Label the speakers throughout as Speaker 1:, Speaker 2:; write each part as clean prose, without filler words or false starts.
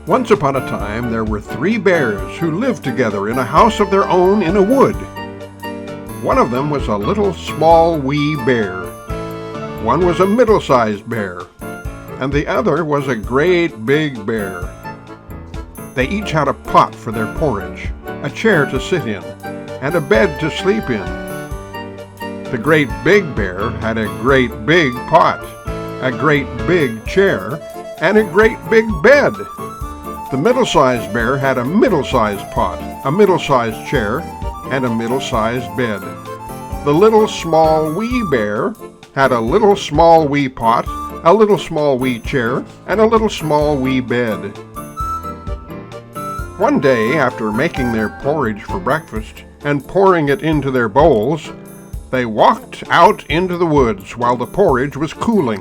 Speaker 1: Once upon a time, there were 3 bears who lived together in a house of their own in a wood. One of them was a little small wee bear. One was a middle-sized bear, and the other was a great big bear. They each had a pot for their porridge, a chair to sit in, and a bed to sleep in. The great big bear had a great big pot, a great big chair, and a great big bed. The middle-sized bear had a middle-sized pot, a middle-sized chair, and a middle-sized bed. The little small wee bear had a little small wee pot, a little small wee chair, and a little small wee bed. One day, after making their porridge for breakfast and pouring it into their bowls, they walked out into the woods while the porridge was cooling.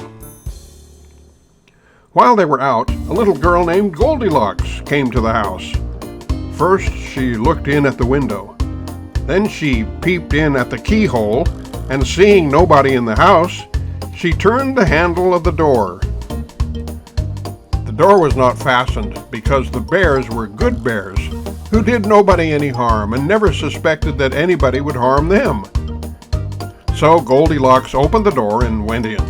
Speaker 1: While they were out, a little girl named Goldilocks came to the house. First, she looked in at the window. Then she peeped in at the keyhole, and seeing nobody in the house, she turned the handle of the door. The door was not fastened because the bears were good bears who did nobody any harm and never suspected that anybody would harm them. So Goldilocks opened the door and went in.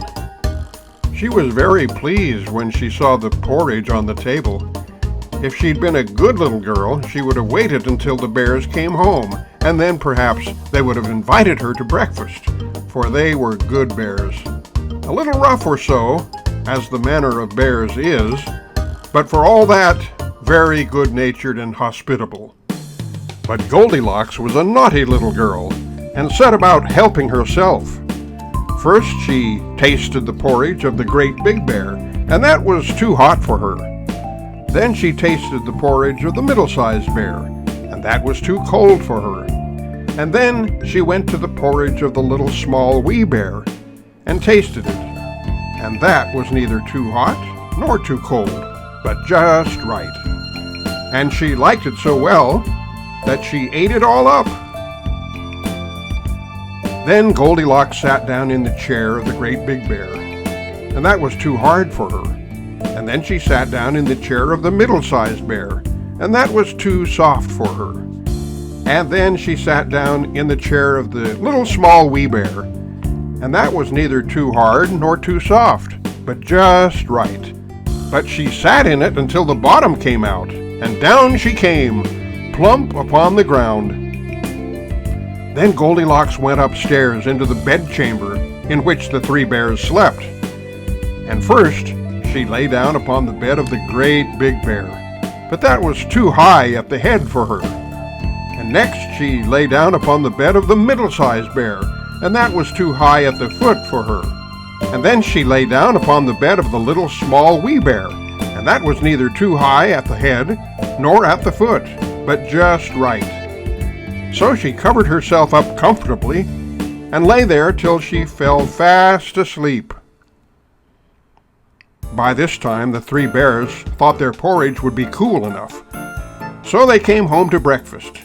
Speaker 1: She was very pleased when she saw the porridge on the table. If she'd been a good little girl, she would have waited until the bears came home, and then perhaps they would have invited her to breakfast, for they were good bears. A little rough or so, as the manner of bears is, but for all that, very good-natured and hospitable. But Goldilocks was a naughty little girl, and set about helping herself. First she tasted the porridge of the great big bear, and that was too hot for her. Then she tasted the porridge of the middle-sized bear, and that was too cold for her. And then she went to the porridge of the little small wee bear, and tasted it, and that was neither too hot nor too cold, but just right. And she liked it so well that she ate it all up. Then Goldilocks sat down in the chair of the great big bear, and that was too hard for her. And then she sat down in the chair of the middle-sized bear, and that was too soft for her. And then she sat down in the chair of the little small wee bear, and that was neither too hard nor too soft, but just right. But she sat in it until the bottom came out, and down she came, plump upon the ground. Then Goldilocks went upstairs into the bedchamber in which the 3 bears slept. And first, she lay down upon the bed of the great big bear, but that was too high at the head for her. And next she lay down upon the bed of the middle-sized bear, and that was too high at the foot for her. And then she lay down upon the bed of the little small wee bear, and that was neither too high at the head nor at the foot, but just right. So she covered herself up comfortably and lay there till she fell fast asleep. By this time, the 3 bears thought their porridge would be cool enough, so they came home to breakfast.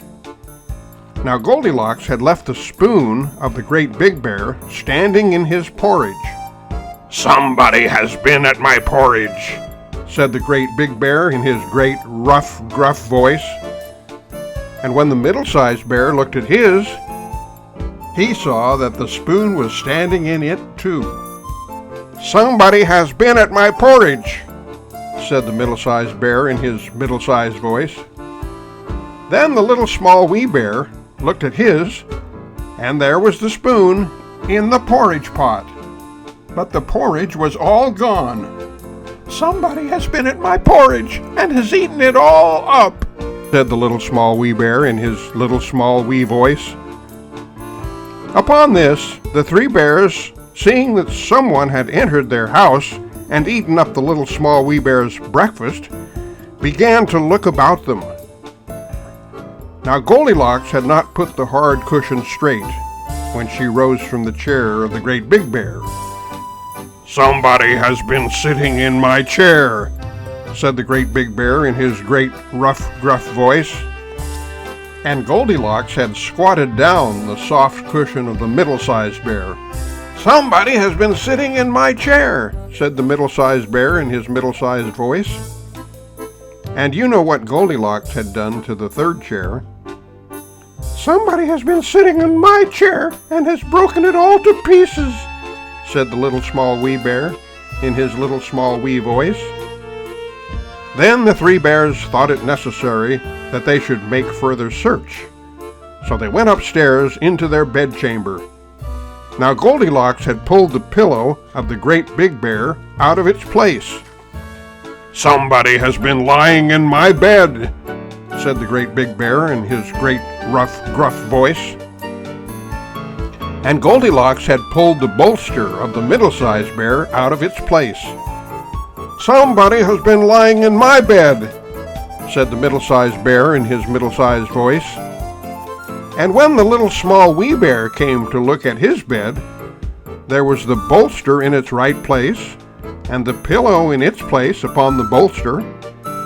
Speaker 1: Now Goldilocks had left the spoon of the great big bear standing in his porridge. "Somebody has been at my porridge," said the great big bear in his great rough, gruff voice. And when the middle-sized bear looked at his, he saw that the spoon was standing in it too. "Somebody has been at my porridge," said the middle-sized bear in his middle-sized voice. Then the little small wee bear looked at his, and there was the spoon in the porridge pot. But the porridge was all gone. "Somebody has been at my porridge and has eaten it all up," said the little small wee bear in his little small wee voice. Upon this, the 3 bears, seeing that someone had entered their house and eaten up the little small wee bear's breakfast, began to look about them. Now Goldilocks had not put the hard cushion straight when she rose from the chair of the great big bear. "Somebody has been sitting in my chair," said the great big bear in his great rough, gruff voice. And Goldilocks had squatted down the soft cushion of the middle-sized bear. "Somebody has been sitting in my chair," said the middle-sized bear in his middle-sized voice. And you know what Goldilocks had done to the third chair. "Somebody has been sitting in my chair and has broken it all to pieces," said the little small wee bear in his little small wee voice. Then the three bears thought it necessary that they should make further search. So they went upstairs into their bedchamber. Now Goldilocks had pulled the pillow of the great big bear out of its place. "Somebody has been lying in my bed," said the great big bear in his great rough, gruff voice. And Goldilocks had pulled the bolster of the middle-sized bear out of its place. "Somebody has been lying in my bed," said the middle-sized bear in his middle-sized voice. And when the little small wee bear came to look at his bed, there was the bolster in its right place, and the pillow in its place upon the bolster,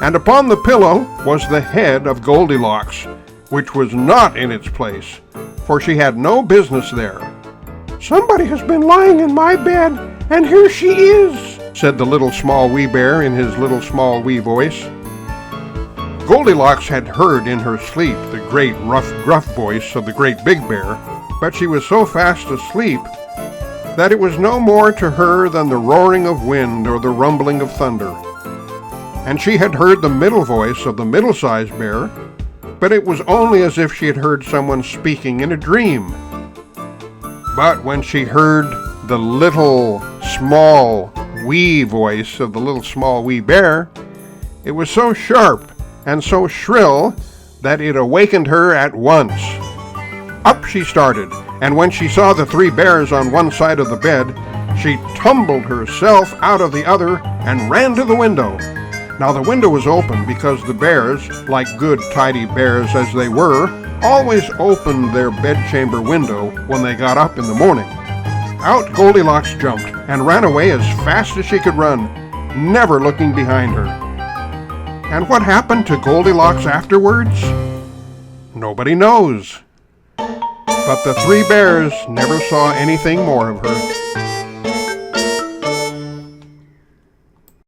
Speaker 1: and upon the pillow was the head of Goldilocks, which was not in its place, for she had no business there. "Somebody has been lying in my bed, and here she is," said the little small wee bear in his little small wee voice. Goldilocks had heard in her sleep the great rough, gruff voice of the great big bear, but she was so fast asleep that it was no more to her than the roaring of wind or the rumbling of thunder. And she had heard the middle voice of the middle-sized bear, but it was only as if she had heard someone speaking in a dream. But when she heard the little, small, wee voice of the little small wee bear, it was so sharp and so shrill that it awakened her at once. Up she started, and when she saw the three bears on one side of the bed, she tumbled herself out of the other and ran to the window. Now the window was open because the bears, like good tidy bears as they were, always opened their bedchamber window when they got up in the morning. Out Goldilocks jumped and ran away as fast as she could run, never looking behind her. And what happened to Goldilocks afterwards? Nobody knows. But the three bears never saw anything more of her.